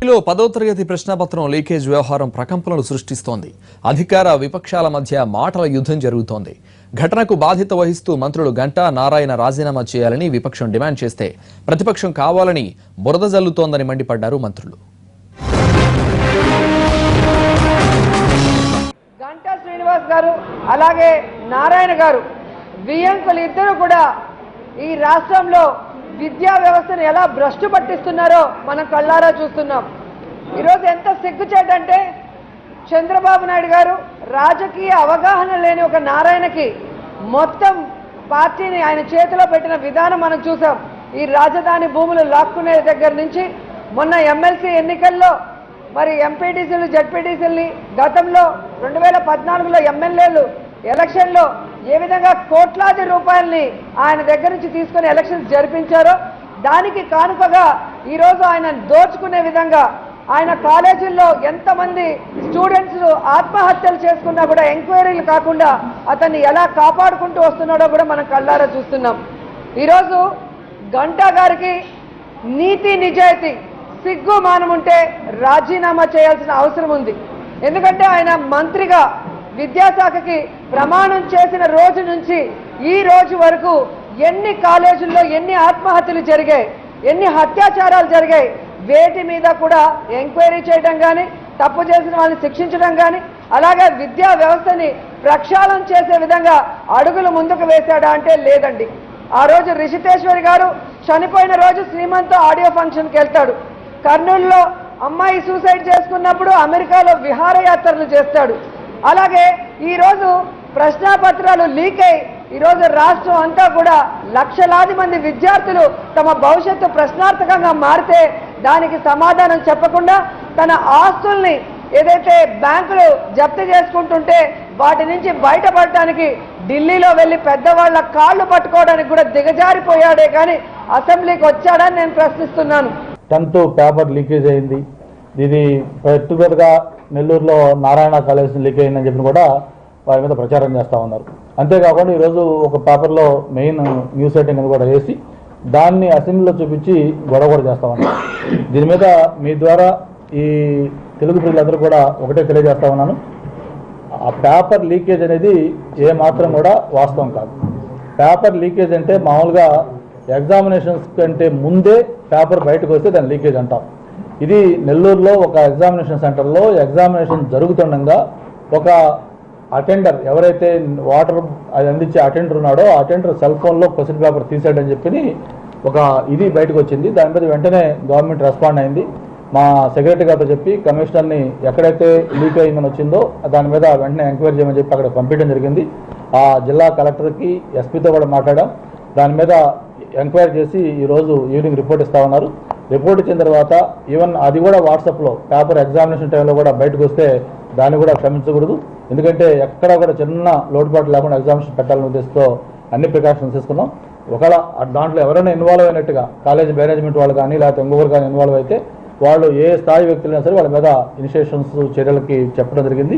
ఏపీలో 10వ తరగతి ప్రశ్నపత్రం లీకేజ్ వ్యవహారం ప్రకంపనలు సృష్టిస్తోంది. అధికార విపక్షాల మధ్య మాటల యుద్ధం జరుగుతోంది. ఘటనకు బాధ్యత వహిస్తూ మంత్రులు గంటా నారాయణ రాజీనామా చేయాలని విపక్షం డిమాండ్ చేస్తే ప్రతిపక్షం కావాలని బురద జల్లుతోందని మండిపడ్డారు మంత్రులు. గంటా శ్రీనివాస్ గారు అలాగే నారాయణ గారు వియంకులు ఇద్దరు కూడా ఈ రాష్ట్రంలో విద్యా వ్యవస్థను ఎలా భ్రష్టు పట్టిస్తున్నారో మనం కళ్ళారా చూస్తున్నాం. ఈరోజు ఎంత సిగ్గుచేటంటే చంద్రబాబు నాయుడు గారు రాజకీయ అవగాహన లేని ఒక నారాయణకి మొత్తం పార్టీని ఆయన చేతిలో పెట్టిన విధానం మనం చూసాం. ఈ రాజధాని భూములు లాక్కునే దగ్గర నుంచి మొన్న ఎమ్మెల్సీ ఎన్నికల్లో మరి ఎంపీటీసీలు జడ్పీటీసీలని గతంలో 2014లో ఎమ్మెల్యేలు ఎలక్షన్లో ఏ విధంగా కోట్లాది రూపాయల్ని ఆయన దగ్గర నుంచి తీసుకుని ఎలక్షన్స్ జరిపించారో దానికి కానుకగా ఈరోజు ఆయన దోచుకునే విధంగా ఆయన కాలేజీల్లో ఎంతమంది స్టూడెంట్స్ ఆత్మహత్యలు చేసుకున్నా కూడా ఎంక్వైరీలు కాకుండా అతన్ని ఎలా కాపాడుకుంటూ వస్తున్నాడో కూడా మనం కళ్ళారా చూస్తున్నాం. ఈరోజు గంటా గారికి నీతి నిజాయితీ సిగ్గు మానముంటే రాజీనామా చేయాల్సిన అవసరం ఉంది. ఎందుకంటే ఆయన మంత్రిగా విద్యాశాఖకి ప్రమాణం చేసిన రోజు నుంచి ఈ రోజు వరకు ఎన్ని కాలేజీల్లో ఎన్ని ఆత్మహత్యలు జరిగాయి, ఎన్ని అత్యాచారాలు జరిగాయి, వేటి మీద కూడా ఎంక్వైరీ చేయడం కానీ తప్పు చేసిన వాళ్ళని శిక్షించడం కానీ అలాగే విద్యా వ్యవస్థని ప్రక్షాళన చేసే విధంగా అడుగులు ముందుకు వేశాడా అంటే లేదండి. ఆ రోజు రిషితేశ్వరి గారు చనిపోయిన రోజు శ్రీమంత్ ఆడియో ఫంక్షన్కి వెళ్తాడు. కర్నూలులో అమ్మాయి సూసైడ్ చేసుకున్నప్పుడు అమెరికాలో విహారయాత్రలు చేస్తాడు. అలాగే ఈరోజు ప్రశ్నాపత్రాలు లీక్ అయి ఈరోజు రాష్ట్రం అంతా కూడా లక్షలాది మంది విద్యార్థులు తమ భవిష్యత్తు ప్రశ్నార్థకంగా మారితే దానికి సమాధానం చెప్పకుండా తన ఆస్తుల్ని ఏదైతే బ్యాంకులు జప్తు చేసుకుంటుంటే వాటి నుంచి బయటపడటానికి ఢిల్లీలో వెళ్ళి పెద్దవాళ్ల కాళ్ళు పట్టుకోవడానికి కూడా దిగజారిపోయాడే కానీ అసెంబ్లీకి వచ్చాడని నేను ప్రశ్నిస్తున్నాను. 10th పేపర్ లీకేజ్ అయింది. ఇది పర్టికులర్గా నెల్లూరులో నారాయణ కాలేజ్ లీక్ అయిందని చెప్పి కూడా వారి మీద ప్రచారం చేస్తూ ఉన్నారు. అంతేకాకుండా ఈరోజు ఒక పేపర్లో మెయిన్ న్యూస్ రైటింగ్ అని కూడా వేసి దాన్ని అసెంబ్లీలో చూపించి గొడవ కూడా చేస్తూ ఉన్నారు. దీని మీద మీ ద్వారా ఈ తెలుగు ప్రజలందరూ కూడా ఒకటే తెలియజేస్తా ఉన్నాను, ఆ పేపర్ లీకేజ్ అనేది ఏమాత్రం కూడా వాస్తవం కాదు. పేపర్ లీకేజ్ అంటే మామూలుగా ఎగ్జామినేషన్స్ కంటే ముందే పేపర్ బయటకు వస్తే దాన్ని లీకేజ్ అంటాం. ఇది నెల్లూరులో ఒక ఎగ్జామినేషన్ సెంటర్లో ఎగ్జామినేషన్ జరుగుతుండగా ఒక అటెండర్ ఎవరైతే వాటర్ అది అందించే అటెండర్ ఉన్నాడో ఆ అటెండర్ సెల్ ఫోన్లో క్వశ్చన్ పేపర్ తీసాడని చెప్పి ఒక ఇది బయటకు వచ్చింది. దాని మీద వెంటనే గవర్నమెంట్ రెస్పాండ్ అయింది. మా సెక్రటరీ గారితో చెప్పి కమిషనర్ని ఎక్కడైతే లీక్ అయిందని వచ్చిందో దాని మీద వెంటనే ఎంక్వైరీ చేయమని చెప్పి అక్కడ పంపించడం జరిగింది. ఆ జిల్లా కలెక్టర్కి ఎస్పీతో కూడా మాట్లాడాం. దాని మీద ఎంక్వైరీ చేసి ఈరోజు ఈవినింగ్ రిపోర్ట్ ఇస్తా ఉన్నారు. రిపోర్ట్ ఇచ్చిన తర్వాత ఈవెన్ అది కూడా వాట్సాప్లో పేపర్ ఎగ్జామినేషన్ టైంలో కూడా బయటకు వస్తే దాన్ని కూడా క్షమించకూడదు. ఎందుకంటే ఎక్కడా కూడా చిన్న లోటుపాటు లేకుండా ఎగ్జామినేషన్ పెట్టాలనే ఉద్దేశంతో అన్ని ప్రికాషన్స్ తీసుకున్నాం. ఒకవేళ దాంట్లో ఎవరైనా ఇన్వాల్వ్ అయినట్టుగా కాలేజ్ మేనేజ్మెంట్ వాళ్ళు కానీ లేకపోతే ఇంకొకరు కానీ ఇన్వాల్వ్ అయితే వాళ్ళు ఏ స్థాయి వ్యక్తులైనా సరే వాళ్ళ మీద ఇనిషియేషన్స్ చర్యలకి చెప్పడం జరిగింది.